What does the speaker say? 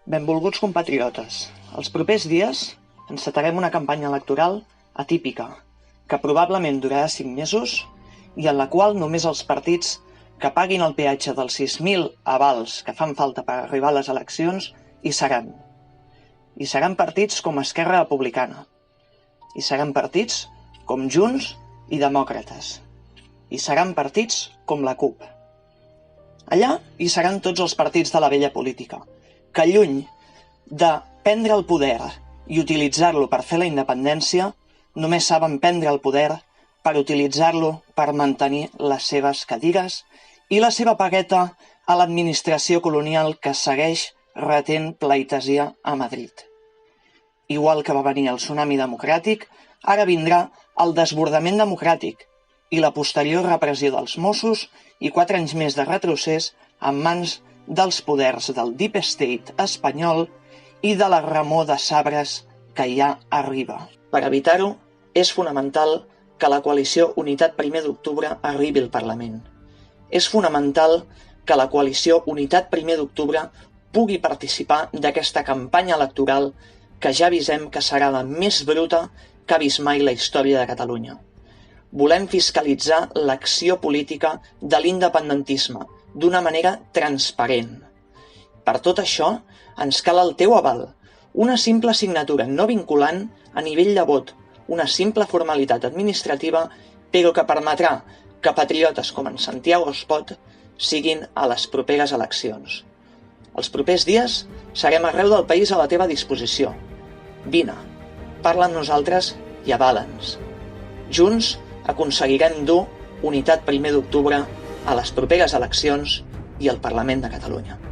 Benvolguts compatriotes, els propers dies encetarem una campanya electoral atípica, que probablement durarà 5 mesos i en la qual només els partits que paguin el peatge dels 6.000 avals que fan falta per arribar a les eleccions hi seran. Hi seran partits com Esquerra Republicana. Hi seran partits com Junts i Demòcrates. Hi seran partits com la CUP. Allà hi seran tots els partits de la vella política, que lluny de prendre el poder i utilitzar-lo per fer la independència, només saben prendre el poder per utilitzar-lo per mantenir les seves cadires i la seva pagueta a l'administració colonial que segueix retent pleitesia a Madrid. Igual que va venir el tsunami democràtic, ara vindrà el desbordament democràtic i la posterior repressió dels Mossos i 4 anys més de retrocés en mans dels poders del Deep State espanyol i de la remor de sabres que ja arriba. Per evitar-ho, és fonamental que la coalició Unitat 1 d'Octubre arribi al Parlament. És fonamental que la coalició Unitat 1 d'Octubre pugui participar d'aquesta campanya electoral que ja avisem que serà la més bruta que ha vist mai la història de Catalunya. Volem fiscalitzar l'acció política de l'independentisme d'una manera transparent. Per tot això, ens cal el teu aval, una simple signatura no vinculant a nivell de vot, una simple formalitat administrativa, però que permetrà que patriotes com en Santiago Espot siguin a les properes eleccions. Els propers dies serem arreu del país a la teva disposició. Vine, parla amb nosaltres i avala'ns. Junts aconseguirem dur Unitat 1 d'Octubre a les properes eleccions i al Parlament de Catalunya.